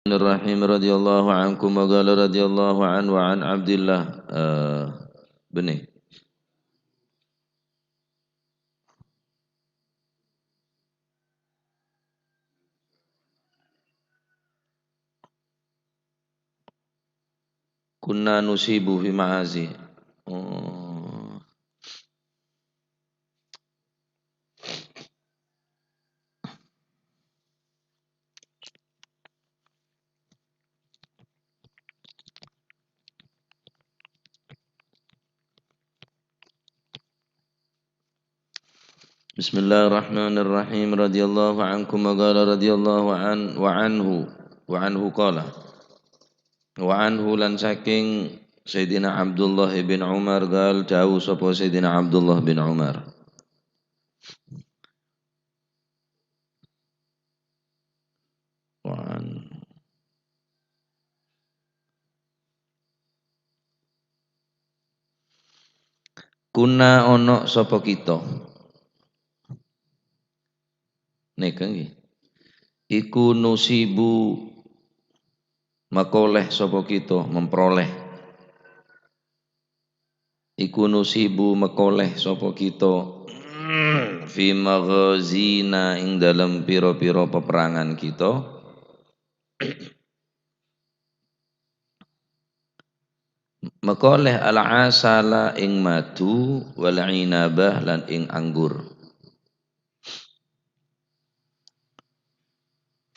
Bismillahirrahmanirrahim radhiyallahu ankum wa qala radhiyallahu an wa an Abdillah benih kunna nusibu fi ma'azi. Oh. Bismillahirrahmanirrahim radhiyallahu ankum wa qala radhiyallahu an wa anhu qala wa anhu lan saking Sayyidina Abdullah bin Umar gal jauh sapa Sayyidina Abdullah bin Umar. Wa an Kuna ono sapa kita. Nek nggih. Iku nusibu makoleh sapa kita memperoleh. Iku nusibu makoleh sapa kita fi maghazina ing dalam pira-pira peperangan kita makoleh al-asala ing madu wal inabah lan ing anggur.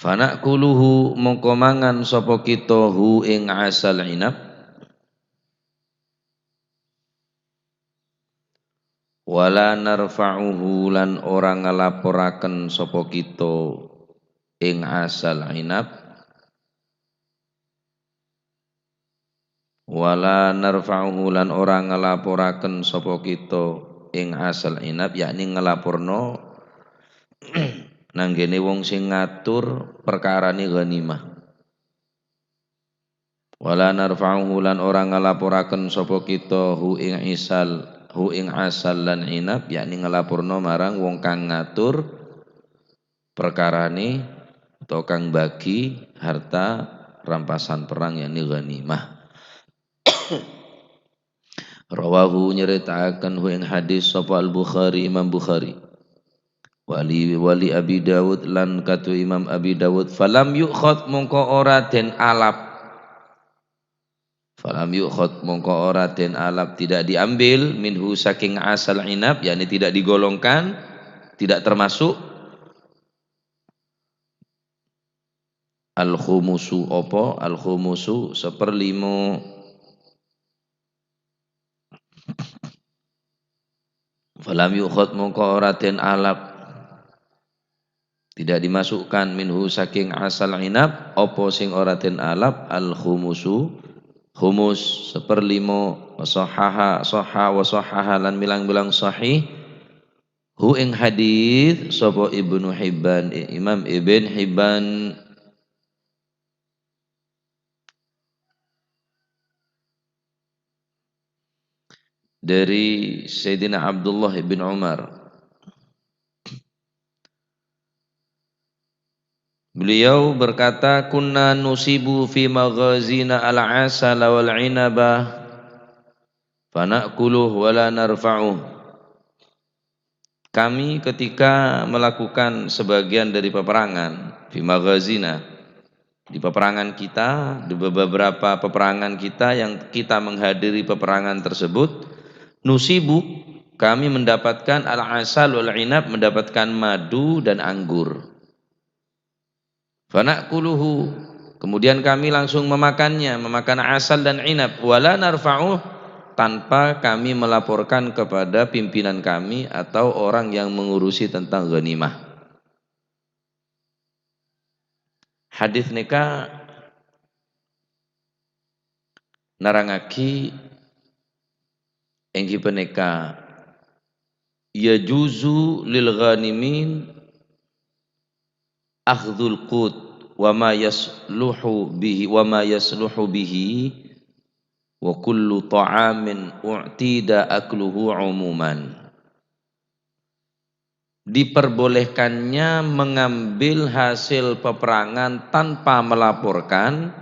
Fanakuluhu mongko mangan sapa kita hu ing asal inab wala narfa'uhu lan ora ngalaporaken sapa kita ing asal inab wala narfa'uhu lan ora ngalaporaken sapa kita ing asal inab, yakni ngelaporno nanggene wong sing ngatur perkarane ghanimah. Wala narfa'uhu lan ora ngalaporaken sapa kita hu ing asal lan inab, yakni ngelaporno marang wong kang ngatur perkarane atau kang bagi harta rampasan perang yakni ghanimah. Rawahu nyeritakan hu ing hadis sapa Al-Bukhari Imam Bukhari. Wali Abi Dawud lan katu Imam Abi Dawud falam yukhad mongko ora den alap. Falam yukhad mongko ora den alap, tidak diambil minhu saking asal inab, yakni tidak digolongkan, tidak termasuk al-khumusu apa al-khumusu seperlimo. Falam yukhad mongko ora den alap, tidak dimasukkan minhu saking asal inab apa sing ora den alap al-khumusu khumus seperlimo sohaha soha wa sohaha lan bilang-bilang sahih hu ing hadis sapa Ibnu Hibban Imam Ibn Hibban dari Sayyidina Abdullah bin Umar. Beliau berkata, kunna nusibu fi maghazina al-asal wal inabah fanakuluh wala narfa'uh. Kami ketika melakukan sebagian dari peperangan fi maghazina, di peperangan kita, di beberapa peperangan kita yang kita menghadiri peperangan tersebut, nusibu kami mendapatkan al-asal wal inab, mendapatkan madu dan anggur. Fanakuluhu, kemudian kami langsung memakannya, memakan asal dan inab. Wala narfa'uh, tanpa kami melaporkan kepada pimpinan kami atau orang yang mengurusi tentang ghanimah. Hadis nika narangaki enggi peneka yajuzu lil ghanimin akhdhul qut wa ma yasluhu bihi wa kullu ta'amin u'tida akluhu umuman. diperbolehkannya mengambil hasil peperangan tanpa melaporkan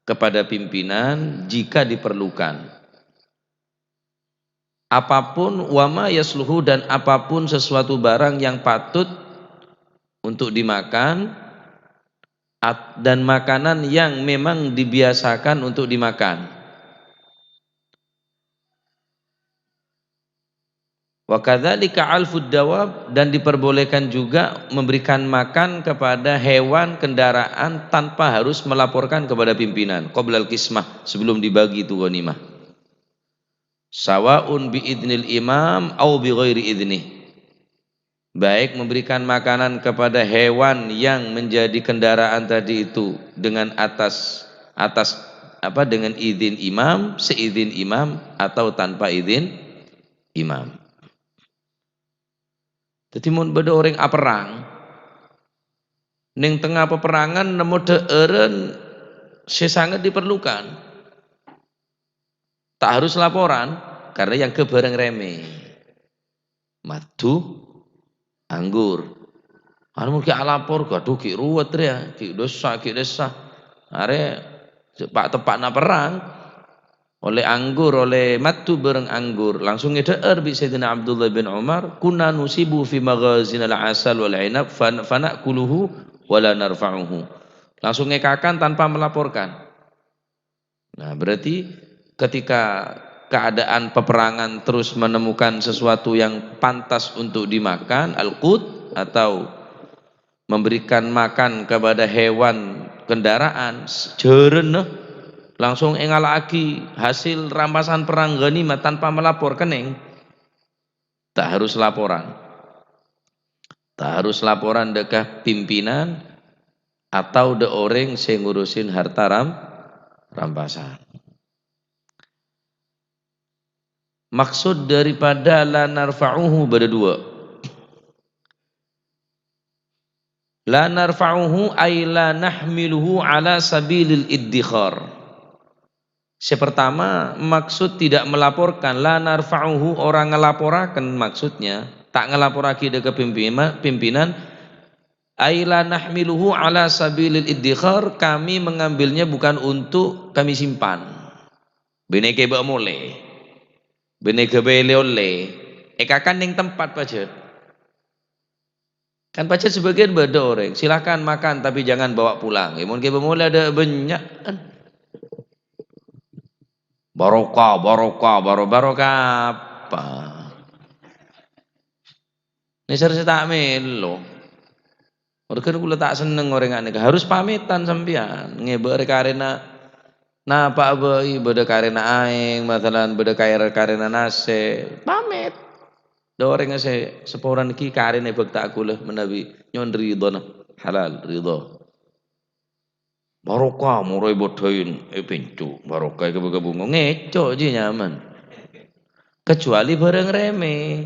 kepada pimpinan jika diperlukan. Apapun wama yasluhu, dan apapun sesuatu barang yang patut untuk dimakan dan makanan yang memang dibiasakan untuk dimakan. Wa kadzalika alfud dawab, dan diperbolehkan juga memberikan makan kepada hewan kendaraan tanpa harus melaporkan kepada pimpinan qoblal qismah, sebelum dibagi itu ghanimah. Sawaun bi idnil imam au bi ghairi idnih, baik memberikan makanan kepada hewan yang menjadi kendaraan tadi itu dengan atas dengan izin imam, seizin imam, atau tanpa izin imam. Jadi mun beda orang aperang ning tengah peperangan nemu deeren sesangat diperlukan, tak harus laporan karena yang kebareng reme madu anggur. Anu mungkin lapor gaduh ki ruwet ya, ki desa are pak tepak na perang oleh anggur, oleh matu bareng anggur, langsung ngedeer bi Sayyidina Abdullah bin Umar, kunna nusibu fi maghazinal asal wal inab fanakuluhu wala narfa'uhu, langsung ngekakan tanpa melaporkan. Nah berarti ketika keadaan peperangan terus menemukan sesuatu yang pantas untuk dimakan, al-qut, atau memberikan makan kepada hewan kendaraan, jeren langsung engalaki hasil rampasan perang ghanimah tanpa melapor kening, tak harus laporan dekah pimpinan atau de orang sing ngurusin harta rampasan. Maksud daripada la narfa'uhu pada dua. La narfa'uhu ay la nahmiluhu ala sabilil iddikhar. Pertama, maksud tidak melaporkan, la narfa'uhu, orang ngelaporakan, maksudnya tak ngelaporaki ke pimpinan, ay la nahmiluhu ala sabilil iddikhar, kami mengambilnya bukan untuk kami simpan. Beneke ba mole, beneke bele ole, ekakan ning tempat pajet. Kan pajet sebagian beda orang, silakan makan tapi jangan bawa pulang. Ya mungkin bemole ada banyak kan. Barokah apa? Ini saya tak melo. Mereka kula tak seneng orang ini. Harus pamitan sampean. Ngeber karena napa abei beda karena aing, matalan beda karena nase. Pamit. Da orang nase seporan ki karena bakta akulah menawi nyon ridho halal ridho. Barokah murai bodain pincu barokah bunga ngeco aja nyaman, kecuali bareng reme,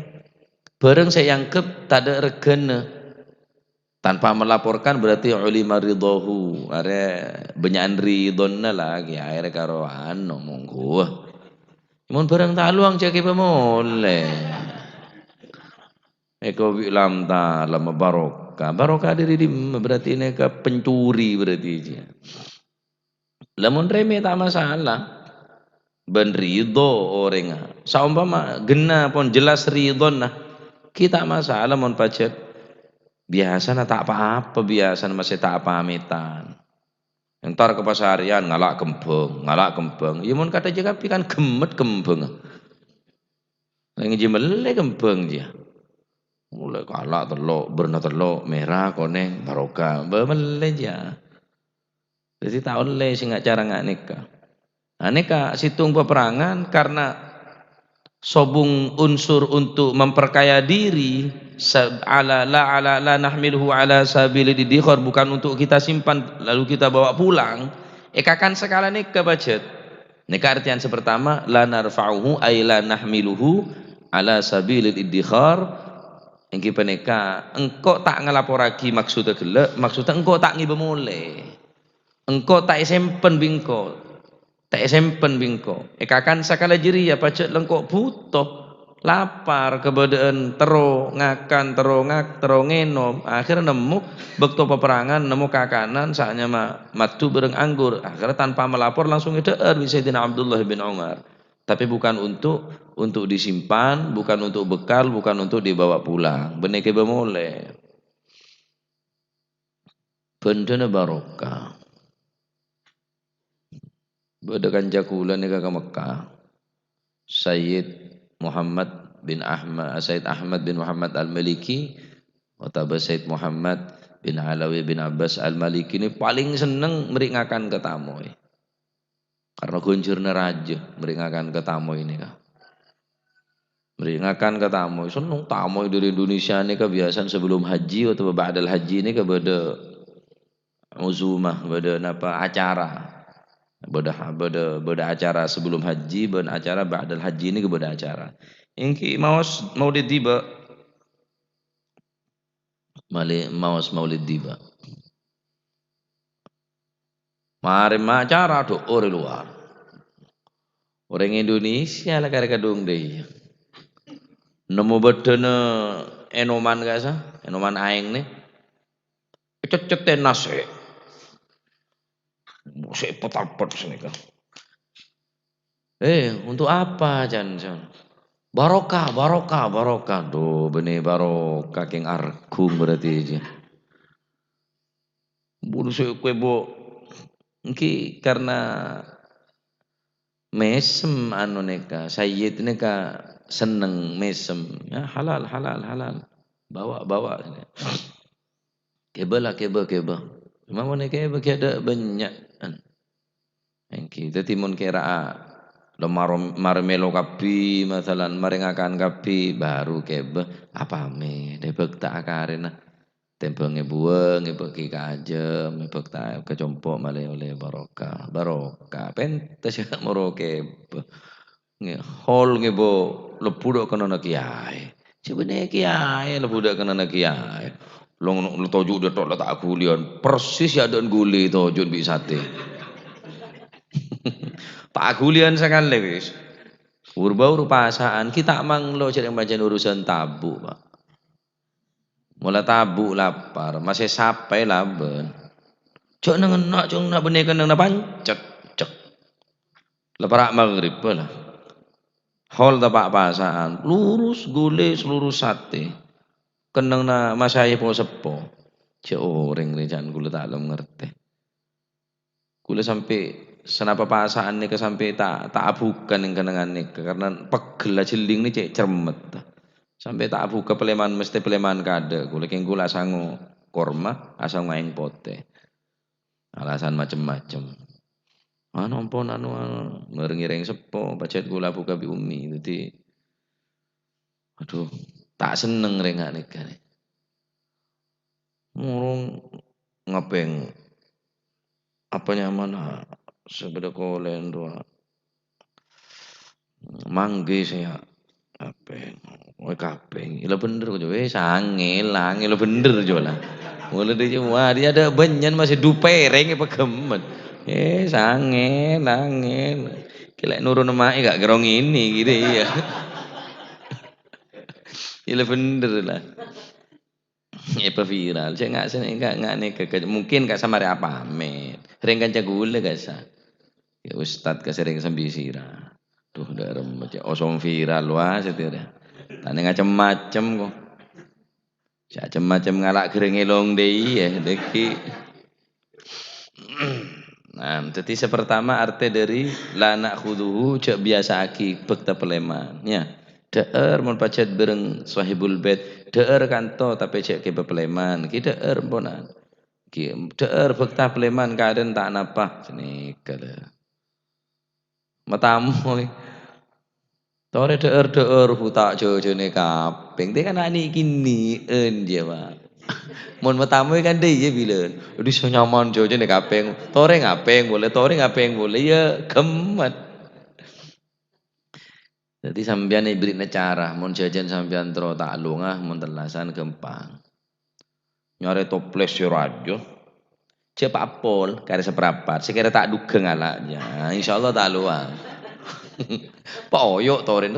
bareng saya yangkep tak ada regana tanpa melaporkan berarti ulima ridhohu, are benyan ridhonna lagi akhirnya karo anu monggo mun bareng taluang cek pemole eko bilam ta lama barokah diri di berarti ini ke pencuri berarti dia. Lamun reme tak masalah. Ben ridho orang. Saumpama gena pun jelas ridho nah. Kita masalah mon pacet. Biasa na tak apa-apa, biasa masih tak pamitan. Entar ke pasarian ngalak kembang. Ya mun kata jaga kan gemet kembang. Yang jemele kembang dia. Mulai kalak telok, berna telok, merah koneng, barokah, bemele dia. Jadi tak oleh sing cara nggak nikah. Nah, nikah situng peperangan karena sobung unsur untuk memperkaya diri, la nahmiluhu ala sabilid dikhar, bukan untuk kita simpan lalu kita bawa pulang. Ekakan sekala nikah budget. Nikah artian pertama la narfa'uhu ay la nahmiluhu ala sabilid dikhar. Engki peneka engkau tak ngelaporaki maksudnya gelek, maksudnya engkau tak ngibemole, engkau tak sempen bingko, tak sempen bingko. Ekakan sakala jiri ya pacet lengkau butuh lapar kebedaan tero ngakan tero ngenom akhirnya nemu bekto peperangan nemu kakanan saatnya matu bereng anggur akhirnya tanpa melapor langsung ideer Sayyidina Abdullah bin Umar tapi bukan untuk disimpan bukan untuk bekal bukan untuk dibawa pulang benih ke bemole bendana barokah bedekan jakula ni ke Mekah Sayyid Muhammad bin Ahmad Sayyid Ahmad bin Muhammad Al-Maliki atau Sayyid Muhammad bin Alawi bin Abbas Al-Maliki ini paling seneng meringakan ke tamu karena kuncurnya raja meringakan ke tamu ini kah meringakan ke tamu seneng tamu dari Indonesia ini kebiasaan sebelum haji atau ba'dal haji ini kepada uzumah pada apa acara beda acara sebelum haji ben acara ba'dal haji ini kepada acara ingki maulid tiba maulid tiba mari acara do orang luar orang Indonesia lah kare kadung deh nemu bedene enoman gak sah enoman aing nih cet-ceten nase saya petal-petal sini kan untuk apa Jan barokah do benih barokah keng arkum berarti aja bulu saya kue bo Mungkin karena mesem anu neka sayyid neka seneng mesem ya halal bawa keba memang mana keba ada banyak kita timun kira lo marmelo kapi masalan maringakan kapi baru keba apa me debek tak akarena tempenge bueng ibeki kajem ibek ta kecompok male oleh barokah pentes ya moroke nge hol ngebo lepudo kana kiai cibene kiai lepudo kana kiai long toju de tok tak gulion persis ya don guli toju bi sate tak gulian sekali wis urba pasaan kita manglo cek bagian urusan tabu Pak mula tabu lapar masih sampai laben cok nang enak cok nak benekan nang pancet cek leparak maghrib lah hol tapak pasaan lurus gule seluruh sate kenang na masaya po sepo cek orang ni jangan gule tak lem ngerti gule sampai senapa pasaan ni ke sampai tak abukan yang kenangan ni karena pegel jeling ni cek cermet sampai tak buka peleman mesti peleman kada gula keng gula sangu korma asal main pote alasan macem-macem ampun anu merengireng sepo pacet gula buka bi umi jadi aduh tak seneng rengak nikah nih murung ngapeng apa nyaman sebeda kolen doa mangge saya kapeng kapeng ila bener kok angel bener jola mulai dia wah dia ada banyak masih dupereng apa gemet angel kira nurun emak gak gerong ini gitu ya ila bener lah apa viral saya nggak nih mungkin gak sama apa amet ringkan cagule gak sa ya ustad kesering sembisira tuh darem macam osong viral wah setia tane macem-macem kok macem-macem ngalak gerengelong deh ya deki nah jadi sepertama arti dari lana khuduhu cek biasa aki bekta peleman ya deer mun pacet bereng sahibul bait deer kanto tapi cek ke peleman ki deer bonan ki deer bekta peleman kaden tak napa sini kada matamu tore deer hutak jojone kaping te kan ani kini en dia Pak mun matamu kan deh ya bilen di so nyaman jojone kaping tore ngapeng boleh ya gemet jadi sampean ibrit cara mun jajan sampean tro tak lungah mun telasan gempang nyore toples yo rajo cepak pol kare seprapat sekira tak dugeng alaknya insyaallah tak luang Poyok tore.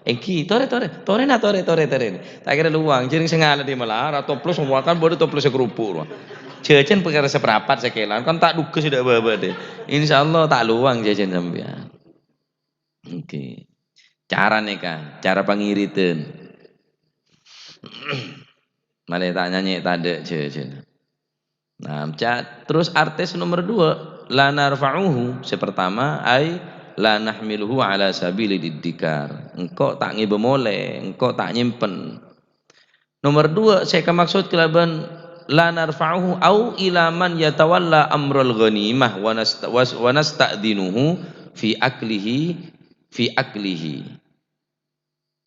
Engki tore. Tak kira luang jering sengala di malah toplos semua kan bodoh toplos kerupuk. Jajan perkara seperapat sekelan kan tak duga sudah bawa deh. Insyaallah tak luang jajan sampean. Oke. Cara neka, cara pangiritan. Malah tak nyanyi tade jajan. Nah, terus artis nomor 2, la narfa'uhu. Sepertama ai la nahmiluhu ala sabili diddikar. Engkau tak ngibemole, engkau tak nyimpen. Nomor 2, saya maksud kelaban la narfa'uhu au ila man yatawalla amrul ghanimah wa nasta'dinuhu fi aklihi.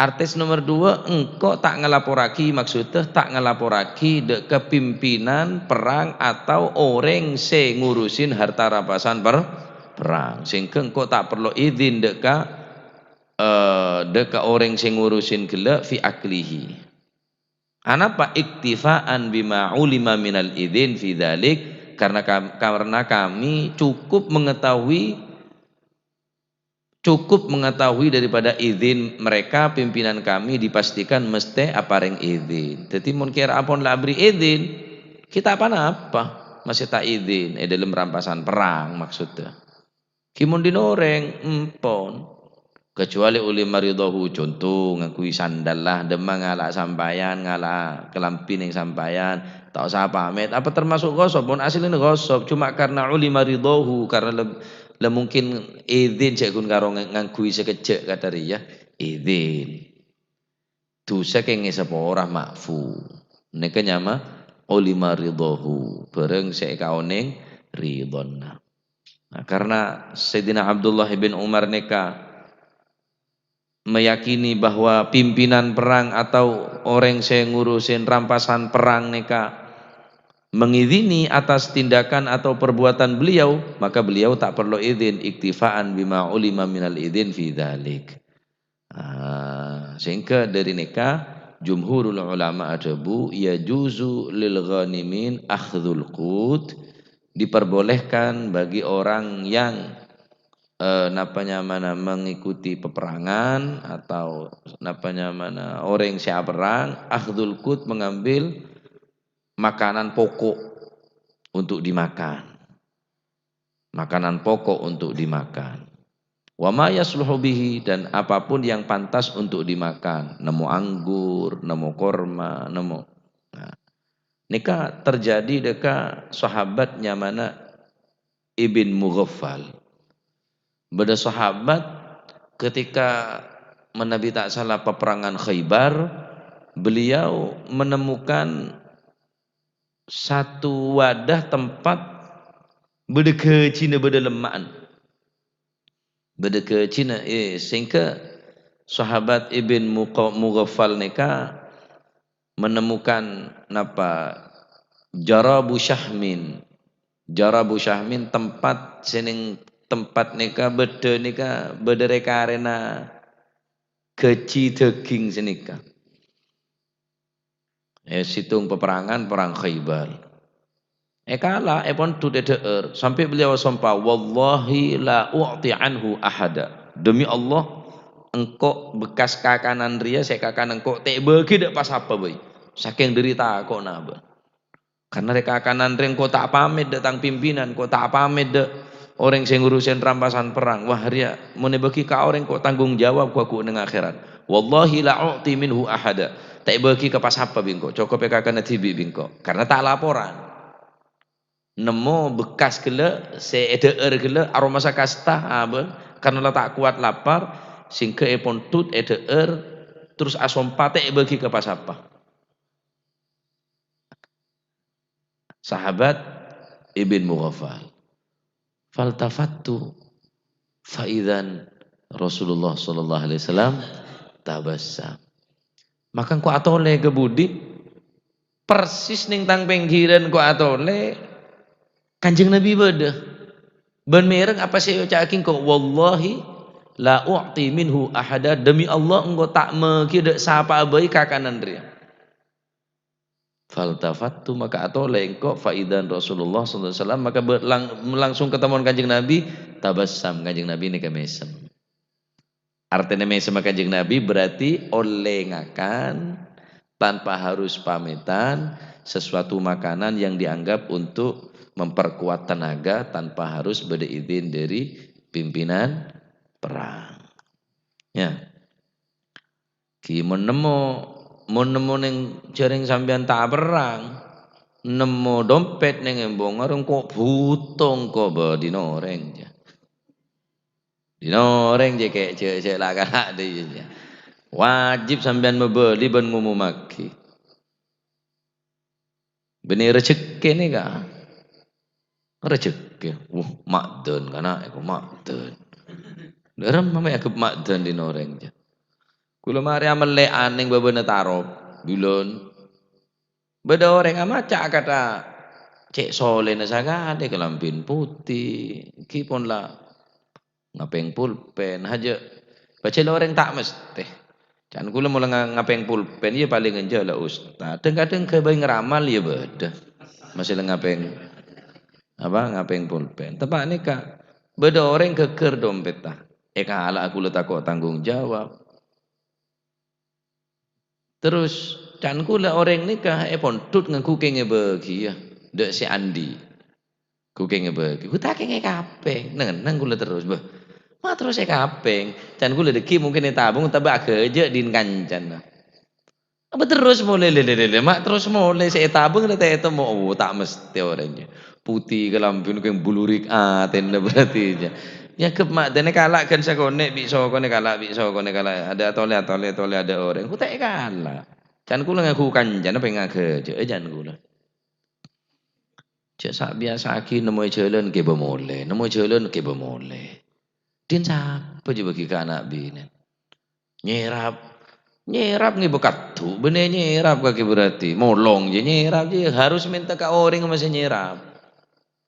Artis nomor 2, engkau tak ngelaporaki, maksudnya tak ngelaporaki dek kepimpinan perang atau orang se ngurusin harta rampasan perang. Sehingga engkau tak perlu izin dek orang se ngurusin gila fi aklihi. Anapa iktifaan bima ulima minal izin fi dzalik, karena kami cukup mengetahui daripada izin mereka pimpinan kami dipastikan mesti apareng izin. Jadi mun kira apon lah beri izin, kita apa masih tak izin dalam rampasan perang maksudnya. Kimun dinoreng empon. Kecuali oleh maridahu contoh ngakui sandal lah demang ngala sampayan ngala kelampin yang sampayan tak usah pamit apa termasuk gosok pun aslinya gosok cuma karena uli maridahu karena mungkin izin saya kun karo ngakui sekecek kata dia izin dosa kenge sepora makfu neka nyama uli maridahu bareng saya kaoneng ridonna. Nah, karena Sayyidina Abdullah bin Umar neka meyakini bahwa pimpinan perang atau orang yang ngurusin rampasan perang neka mengizini atas tindakan atau perbuatan beliau, maka beliau tak perlu izin iktifaan bima ulima minal izin fi dzalik. Sehingga dari neka jumhurul ulama ajabu yajuzu lil ghanimin akhdhul qut, diperbolehkan bagi orang yang mengikuti peperangan atau orang siap perang akhdul qut mengambil makanan pokok untuk dimakan. Makanan pokok untuk dimakan. Wa ma yasluhu bihi, dan apapun yang pantas untuk dimakan. Nemu anggur, nemu korma, nemu. Nah, nika terjadi dekat sahabatnya mana Ibn Mughaffal. Beda sahabat ketika Nabi tak salah peperangan Khaybar, beliau menemukan satu wadah tempat beda ke Cina beda lemaan. Beda ke Cina sehingga sahabat Ibn Mughaffal neka menemukan Jarabu Syahmin tempat seneng tempat neka beda arena keci daging senika. Situng peperangan perang Khaybar. Kalah pun tu dedeer sampai beliau sumpah wallahi la u'ti anhu ahada. Demi Allah engkau bekas kakanan ria saya kakanan engkau tak bagi dak pas apa boy. Saking derita kok naba. Karena reka kanan ria engkau tak pamit datang pimpinan, engkau tak pamit dak orang yang ngurusin rampasan perang. Wah ria mun bagi ka orang kok tanggung jawab ku nang akhirat. Wallahi la u'ti minhu ahada. Tak bagi ke pas apa bingko, cukup kakana tibi bingko. Karena tak laporan. Nemu bekas gele, seeder gele aroma sakasta karena tak kuat lapar singke epon tut eder terus asompa tak bagi ke pas apa. Sahabat Ibn Mughaffal. Faltafattu faidan Rasulullah sallallahu alaihi wasallam tabassam. Maka ku atole gebudi persis ning tang pinggiran ku atole Kanjeng Nabi beda. Ben mereng apa saya ucakin kok wallahi la u'ti minhu ahada, demi Allah engkau tak mengki sapa bae kakanan dia. Faltafattu maka atole engkau faidan Rasulullah sallallahu alaihi wasallam maka langsung ketemu Kanjeng Nabi tabassam Kanjeng Nabi ini kemesem. Artinya sama Kanjeng Nabi berarti oleh ngakan tanpa harus pamitan sesuatu makanan yang dianggap untuk memperkuat tenaga tanpa harus berizin dari pimpinan perang. Ya, ki menemu ning jaring sampean tak perang, nemu dompet ning embong areng kok butong kok be dinoreng ja. Dinoreng je kek cek laka dia. Wajib sampean membeli ben ngumumake. Benih rezeki ni kah? Rezeki. Makden kana aku makden. Daram mame aku makden dinoreng ja. Kula mari amele aning babena tarop bilon. Beda orang amaca kata cek sole na sagade kelampin putih. Kipon lah ngapeng pulpen haja baca orang tak mesti. Can kula mula ngapeng pulpen ya paling enja lah ustaz. Kadang-kadang kebae ngeramal ya beda. Masih ngapeng apa ngapeng pulpen. Tepak nikah. Beda orang keker dompet tah. Eka ala aku letak kok tanggung jawab. Terus can kula orang nikah pontut ngaku kenge bagi ya. Dek si Andi. Ku kenge bagi. Ku tak kenge kapeng. Nang kula terus bah. Ma terus saya kapeng. Can kula deki mungkin tabung tapi kerja din kancan. Apa terus mulai lele mak terus mulai saya tabung ada itu mau tak mesti orangnya putih kelampin yang bulurik tenda berarti aja ya ke mak dan kalak kan saya konek bisa konek kalak ada tole ada orang ku tak kalah can kula ngaku kancan apa yang kerja jangan kula cek sak biasa aki nemu jalan ke bemole nemu jalan ke bemole din siapa juga bagi anak bini nyerap nih bekat tuh bener nyerap kaki berarti molong je nyerap je harus minta ke orang masih nyerap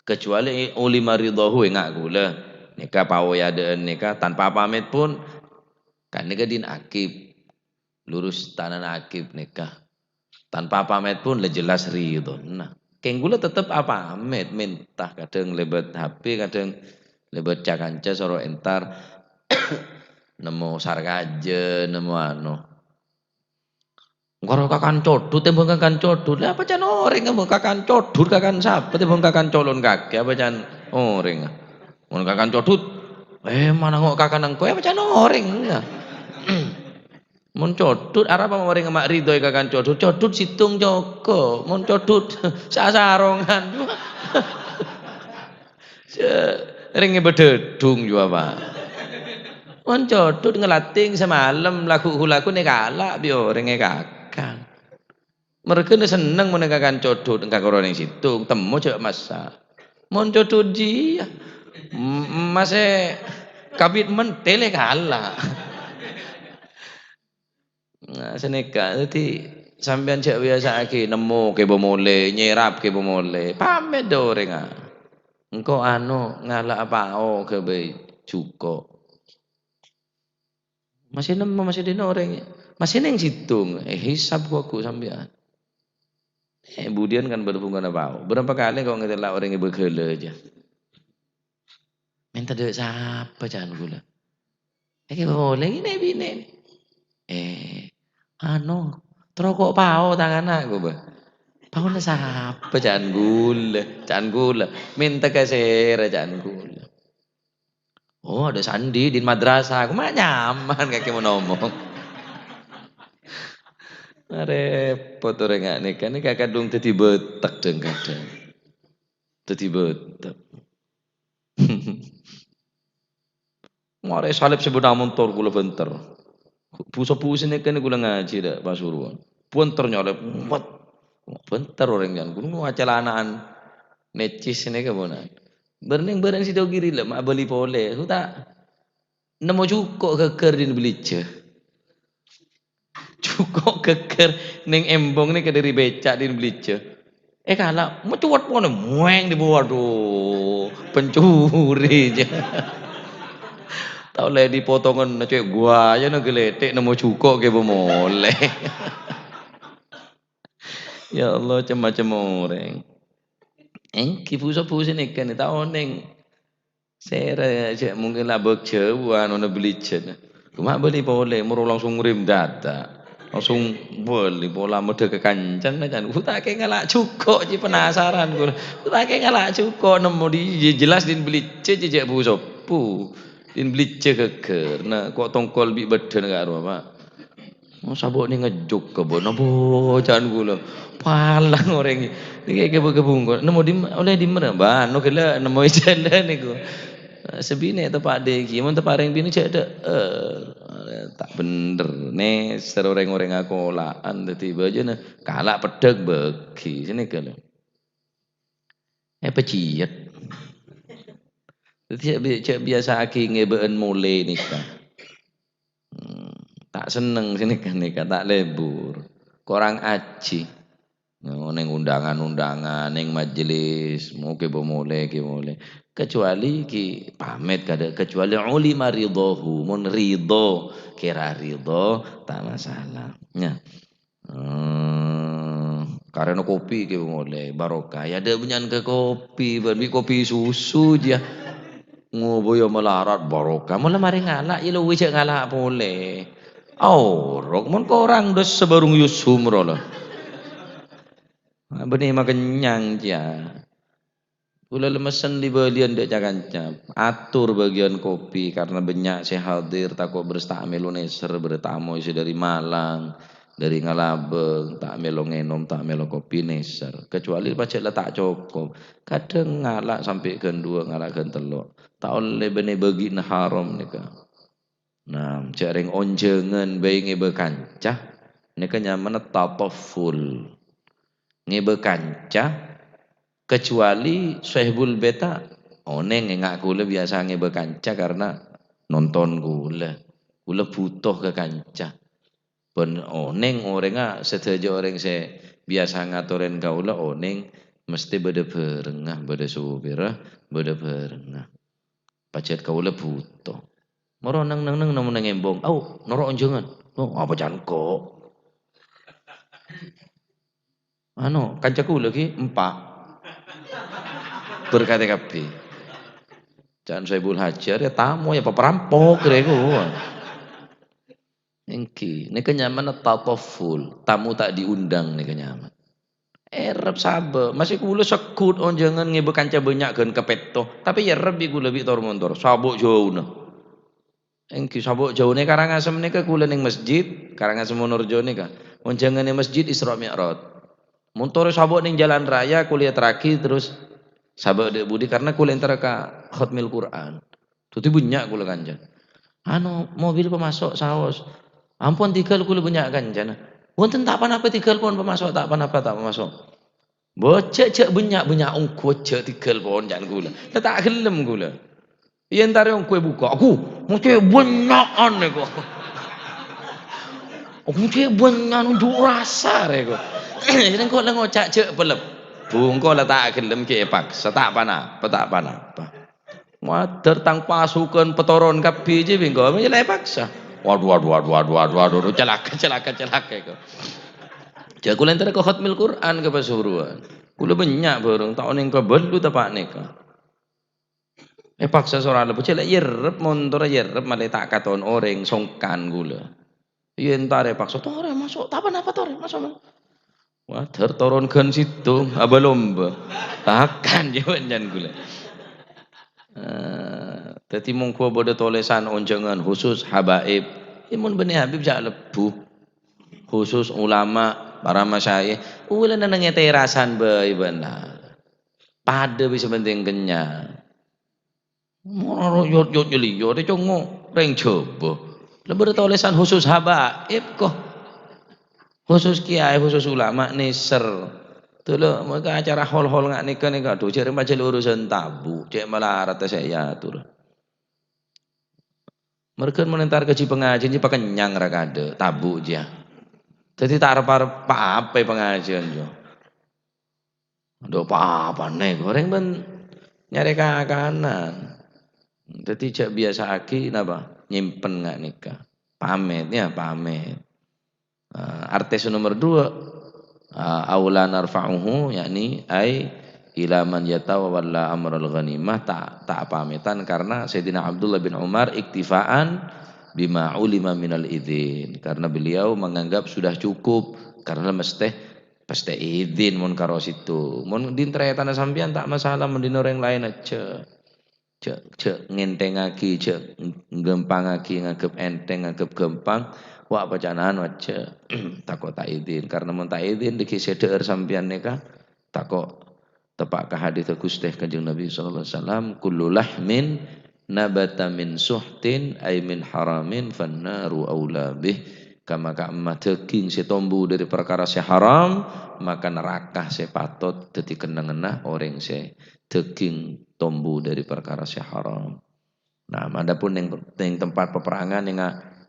kecuali ulima ridhahu enggak gula nikah pawai nikah tanpa pamit pun kan nikah din akib lurus tanan akib nikah tanpa pamit pun le jelas ridho nah keng gula tetep apa pamit minta kadang lebet HP kadang lebet cakanca soro entar nemu sargaje nemu anu Ngoro kakan codut tembung kakan codut. Lah apa jan oreng tembung kakan codut kakan sapa tembung kakan colon kaki apa jan oreng. Mun kakan codut mana kok kakan nang kowe apa jan oreng. Mun codut arep apa oreng mak rido kakan codut. Codut situng Joko. Mun codut sasarongan. Ringe bededung yo apa. Mun codut ngelating semalam lagu hulaku nek kalah biyo ringe kakang. Mereka ni senang menegakkan codot engkau orang yang situ temu cak masa mon codot dia masih kabit mentele kalah nah seneka jadi sampean cak biasa lagi nemu ke bomole nyerap ke bomole pamit doreng engkau anu ngalah apa ke be cuko masih nemu masih di orang masih neng situng hisab aku sampean Budian kan berhubungan apa? Berapa kali kau ngetelak orang yang bergele aja. Minta duit siapa jangan gula. Boleh ini bini. Anu, terokok pau tangan aku bah. Pau na siapa jangan gula. Minta kasih jangan gula. Oh ada sandi di madrasah. Aku mah nyaman kaki mau ngomong. Repot orang nikah ini kakak dong tadi betak deng kadang. Tadi betak. Ngare salib sebut tor kula bentar. Puso-puso ini kan kula ngaji dah Pasuruan. Bentar nyolep empat. Bentar orang jangan kula acalanaan necis ini kebunan. Berning si giri lah mak beli pole. Aku tak nemu cukup keker din belice. Cukup keker neng embong ni kediri becak din belice. Kalau mau cuat pun mueng di bawah tuh pencuri je. Tahu le dipotongan na cek gua aja na geletek nemu cukup ke bomole. Ya Allah macam-macam orang. Kipusa-pusa ni kan tahu neng. Saya mungkin lah bercewa nona belicin. Cuma beli boleh, muru langsung ngirim data. Langsung beli bola mode ke kancan kan. Ku tak kayak ngalak cukup je penasaran ku. Ku tak kayak ngalak cukup nemu di jelas din beli jejak bu sopu. Din beli keker. Nah, kok tongkol bi beden karo Pak. Oh sabuk ni ngejuk ke bono bocan gula. Palang orang ni. Ni kayak kebun-kebun. Nemu di oleh di mana? Ba, no kela nemu jalan ni ku. Sebini tempat dia ki, mun tempat orang bini cak ada tak bener. Nih ser orang-orang aku olaan tiba aja nah kalak pedeg bagi sini kalau. Peciet. Cak biasa aki ngebeen mulai nikah. Tak seneng sini kan nikah tak lebur. Korang aji. Neng undangan-undangan, neng majelis, mau ke boleh, ke boleh. Kecuali ki pamit kada, kecuali ulima ridhohu, mun ridho, kira ridho, tak masalah. Ya. Karena kopi ke boleh, barokah. Ya ada bunyan ke kopi, berbi kopi susu dia. Ngoboyo melarat barokah. Mula mari ngalak, ya lu wijak ngalak boleh. Oh, rok mun korang dos sebarung yusum rolah. Benih makan kenyang dia. Kula lemesan di bagian dek cakanca. Atur bagian kopi karena banyak saya hadir takut berstamelu neser bertamu isi dari Malang, dari Ngalabeng, tak melo ngenom, tak melo kopi neser. Kecuali pacek lah tak cukup. Kadang ngalak sampai kedua ngalak ke telok. Tak oleh benih bagi haram nika. Nah, jaring onjengan bayi ngebe kancah. Nika nyaman tataful. Ngebe kancah kecuali sahibul beta oneng ngak kula biasa ngebe kanca karena nonton kula butuh ke kanca pen oneng orangnya setuju orang saya biasa ngatoren kaula oneng mesti beda berengah beda supirah beda berengah pacet kaula butuh moro nang namun ngembong au noro onjengan oh apa janko anu kancaku lagi empat berkata-kata jangan Saibul Hajar ya tamu ya perampok reku. Engki, ini kenyaman tatoful, tamu tak diundang nih kenyaman. Rep sabe, masih kula sekut on jangan ngebe kanca banyak kan kepeto, tapi ya rep iku lebih tor montor, sabuk jauh nah. Engki sabuk jauh nih Karangasem nih kula ning masjid, Karangasem Monarjo nih on jangan nih masjid Isra Mi'raj. Montor sabuk ning jalan raya kuliah terakhir terus sabuk dek budi karena kuliah antara ka khutmil Quran. Tuti banyak kula kanca. Anu mobil pemasok saus. Ampun tigal kula banyak kanca. Wonten tak apa-apa tigal pun pemasok tak apa-apa tak pemasok. Bocek banyak ungku cek tigal pun jangan kula. Tak gelem kula. Yen tare ungku buka aku mesti banyak ane kok. Aku mesti banyak unjuk rasa reko. Yen kok lah ngocak cek pelep. Bungko lah tak gelem ke paksa tak apa-apa. Wader tang pasukan petoron kapi je bingko menjelai paksa. Waduh, celaka kau. Jadi kula entar ke khatmil Quran ke Pasuruan. Kula banyak bareng tahun yang kebelu tapak nika. Paksa seorang lepas celak yerep montor yerep malah tak katon orang songkan gula. Iya entar paksa tore masuk tak apa tore masuk. Wader toron kan situ abalomba. Takkan jawan gula. Tadi mungko bodo tolesan onjangan khusus habaib. Imun benih habib jak lebu. Khusus ulama para masyayikh. Ulah nanang terasan bae benar. Pada bisa penting kenyang. Moro yot jeli yo de congo reng coba. Lebih tolesan khusus habaib kok. Khusus kiai khusus ulama niser. Tuh lo mereka acara hol-hol ngak nikah tuh cari macam urusan tabu cek malah rata saya tuh mereka menentar gaji pengajian pakai nyang rakade tabu dia jadi tak harap apa pengajian jo do apa nih goreng ben nyari kanan jadi cek biasa aki napa nyimpen ngak nikah pamit artis nomor 2 aula narfa'uhu yakni ai ila man yatawalla amral ghanimah tak pamitan karena Sayyidina Abdullah bin Umar iktifaan bima ulima minal idzin, karena beliau menganggap sudah cukup karena mesti izin mun karo situ. Mun dintretan sampean tak masalah, mun dino orang lain aja. Cek ngentengaki, cek gempangaki, nganggep enteng, nganggep gampang. Wah pacanaan waca takok tak izin, karena mun tak izin dikisi deer sampean nika takok tepak ka hadis Gusti Kanjeng Nabi sallallahu alaihi wasallam, kullu lahmin nabata min suhtin ay min haramin fannaru aula bih. Kama kama daging setombu dari perkara se haram, maka neraka se patot dadi kenang-kenang orang se daging tombu dari perkara se haram. Nah, adapun yang tempat peperangan yang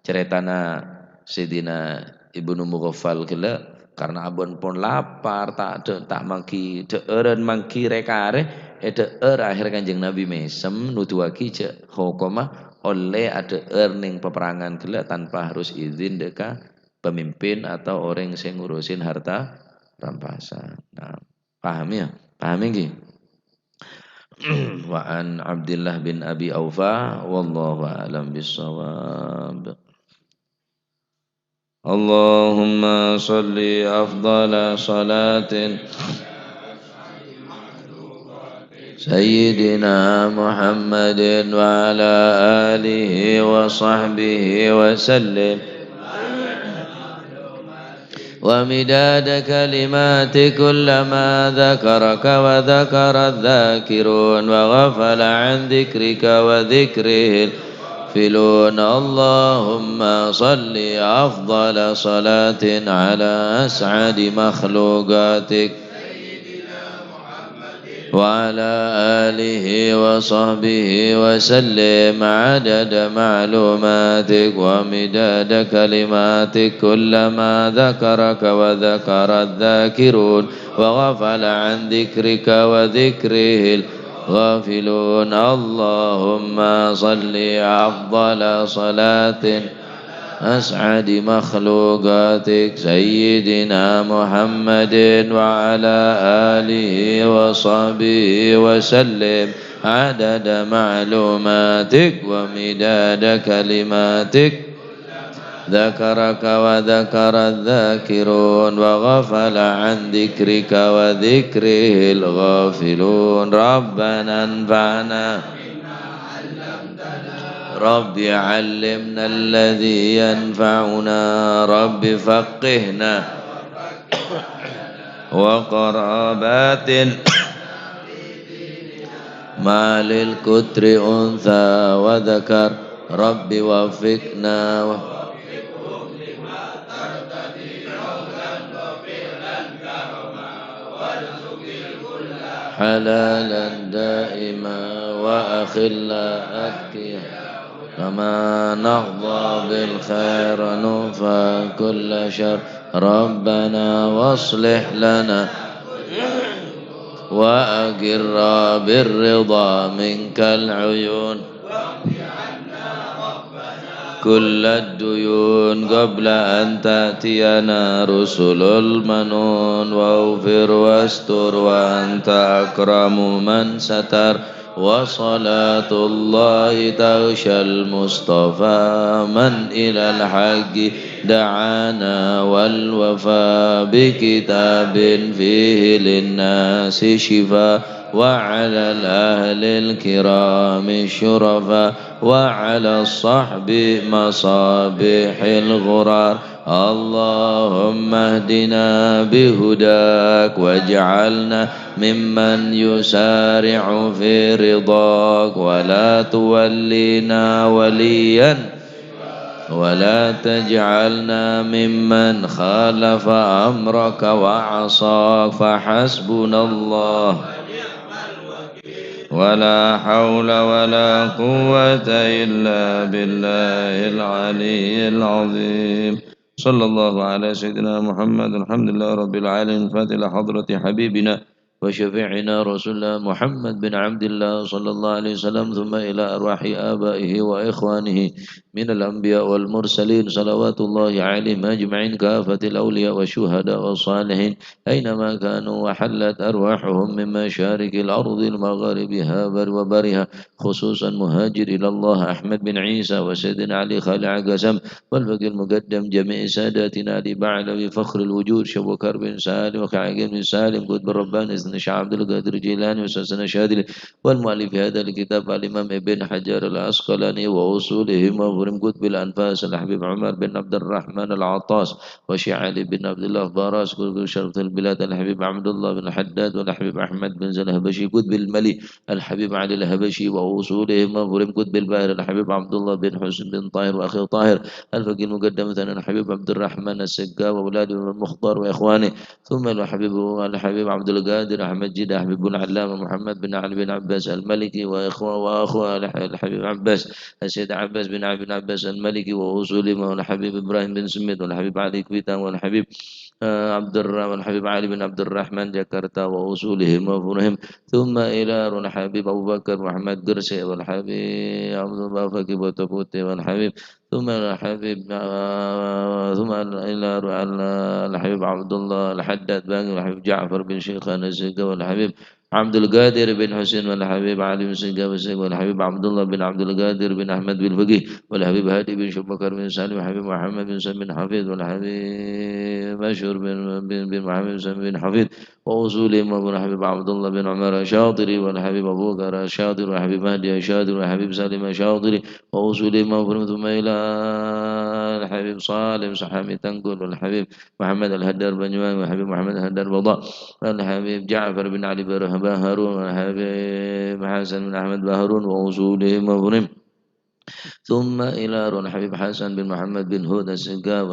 ceritana Sidina Ibnu Mughaffal gila, karena abon pun lapar tak mangki deureun mangki rekare deueur akhir Kanjeng Nabi mesem nuduhaki cek hukuma oleh ada ning peperangan gila tanpa harus izin deka pemimpin atau orang yang ngurusin harta rampasan. Nah, paham ya? Paham nggih? Wa an Abdullah bin Abi Aufa wallahu a'lam bissawab. Allahumma salli afdala salatin Sayyidina Muhammadin wa ala alihi wa sahbihi wa sallim ومداد كلمات كلما ذكرك وذكر الذاكرون وغفل عن ذكرك وذكره الغافلون اللهم صل أفضل صلاة على أسعد مخلوقاتك وعلى آله وصحبه وسلم عدد معلوماتك ومداد كلماتك كلما ذكرك وذكر الذاكرون وغفل عن ذكرك وذكره الغافلون اللهم صل أفضل صلاة أسعد مخلوقاتك سيدنا محمد وعلى آله وصحبه وسلم عدد معلوماتك ومداد كلماتك ذكرك وذكر الذاكرون وغفل عن ذكرك وذكره الغافلون ربنا انفعنا رب علمنا الذي ينفعنا رب فقهنا وقرابات ما للكتر أنثى وذكر رب وفقنا حلالا دائما وأخلا أتقيا كما نرضى بالخير نوفى كل شر ربنا واصلح لنا وأقر بالرضا منك العيون كل الديون قبل أن تأتينا رسل المنون واغفر واستر وأنت أكرم من ستر وصلاة الله تغشى المصطفى من إلى الحق دعانا والوفاء بكتاب فيه للناس شفاء وعلى الأهل الكرام الشرفاء وعلى الصحب مصابيح الغرار اللهم اهدنا بهداك واجعلنا ممن يسارع في رضاك ولا تولينا وليا ولا تجعلنا ممن خالف أمرك وعصاك فحسبنا الله ولا حول ولا قوة إلا بالله العلي العظيم صلى الله على سيدنا محمد الحمد لله رب العالمين فاتح حضرة حبيبنا وشفيعنا رسول الله محمد بن عبد الله صلى الله عليه وسلم، ثم إلى أرواح آبائه وإخوانه من الأنبياء والمرسلين صلوات الله عليهم أجمعين، كافة الأولياء والشهداء والصالحين أينما كانوا، وحلت أرواحهم من مشارق الأرض المغاربها وبرها، خصوصا مهاجر إلى الله أحمد بن عيسى وسيدنا علي خالع قسم، والفقيه المقدم جميع ساداتنا لبعل بفخر الوجود شيخ بكر بن سالم وكعقيل بن سالم قطب الرباني سيدنا شيخ عبد القادر الجيلاني وسيدنا شاذلي، والمؤلف هذا الكتاب الإمام ابن حجر العسقلاني وأصولهم وفرم قطب الأنفاس الحبيب عمر بن عبد الرحمن العطاس، وشيخ علي بن عبد الله باراس قطب شرف البلاد الحبيب عبد الله بن حداد والحبيب أحمد بن زلهبشي قطب الملي الحبيب علي الهبشي وأصولهم وفرم قطب الباهر الحبيب عبد الله بن حسن بن طاهر وأخي طاهر الفقيه المقدم ثاني الحبيب عبد الرحمن السقا وأولاده المختار وإخوانه، ثم الحبيب عبد القادر أحمد جدة حبيب بن علامة محمد بن علي بن عباس الملكي وأخوه الحبيب عباس السيد عباس بن علي بن عباس الملكي وأصولهم، والحبيب إبراهيم بن سميد والحبيب علي كويتا والحبيب والحبيب علي بن عبد الرحمن جاكرتا وأصولهم وفرهم، ثم إلى الحبيب أبو بكر محمد قرسي والحبيب عبد الله فكي بوتبوتي والحبيب، ثم الحبيب ثم إلى الحبيب عبد الله الحداد باقي والحبيب جعفر بن شيخان الزكا والحبيب عبد القادر بن حسين والحبيب علي بن سيقا والسيق والحبيب عبد الله بن عبد القادر بن أحمد بن فقيه والحبيب هادي بن شبكر بن سالم والحبيب محمد بن سلم بن حفيظ والحبيب مشهور بن محمد بن سلم بن حفيظ وأصولهم وابن الحبيب عبد الله بن عمر الشاطري والحبيب أبو بكر الشاطر والحبيب مهدي الشاطر والحبيب سالم الشاطري وأصولهم وابن، ثم إلى الحبيب صالح صحابي تنقل والحبيب محمد الهدار بن جوان والحبيب محمد الهدار بضاء والحبيب جعفر بن علي بهارون والحبيب حسن بن أحمد بهارون وأصولهم وابنهم، ثم إلى روح الحبيب حسن بن محمد بن هود السقاف،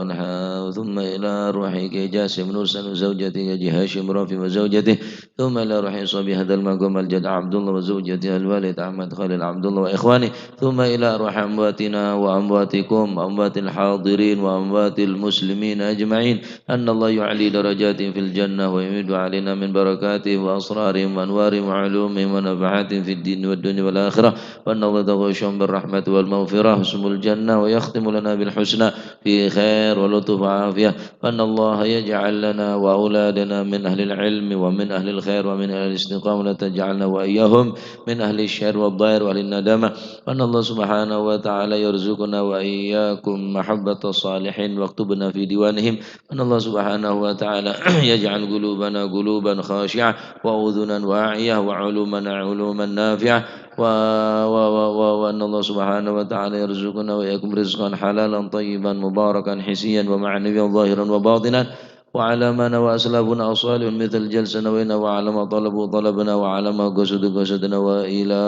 ثم إلى روح جاسم نورسن وزوجته هاشم رافي وزوجته، ثم إلى روح صبي هذا المقام الجد عبد الله وزوجته الوالد أحمد خالد عبد الله وإخوانه، ثم إلى روح أمواتنا وأمواتكم أموات الحاضرين وأموات المسلمين أجمعين، أن الله يعلي درجات في الجنة ويمد علينا من بركاته وأسرارهم وأنوارهم وعلومهم ونفعاتهم في الدين والدنيا والآخرة، وأن الله تغشهم بالرحمة والمغفرة اسم الجنة، ويختم لنا بالحسنى في خير ولطف وعافية، وأن الله يجعل لنا وأولادنا من أهل العلم ومن أهل الخير ومن أهل الاستقامة، ولا تجعلنا وإياهم من أهل الشر والضير وأهل الندامة، وأن الله سبحانه وتعالى يرزقنا وإياكم محبة الصالحين واكتبنا في ديوانهم، أن الله سبحانه وتعالى يجعل قلوبنا قلوبا خاشعة وأذنا واعية وعلوما نافعة، وأن الله سبحانه وتعالى يرزقنا وإياكم رزقا حلالا طيبا مباركا حسيا ومعنويا ظاهرا وباطنا، وعلى ما نوى أسلافنا أصالح مثل جلسة نوينا، وعلى ما طلبوا طلبنا، وعلى ما قصدنا، وإلى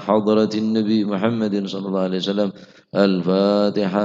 حضرة النبي محمد صلى الله عليه وسلم. الفاتحة.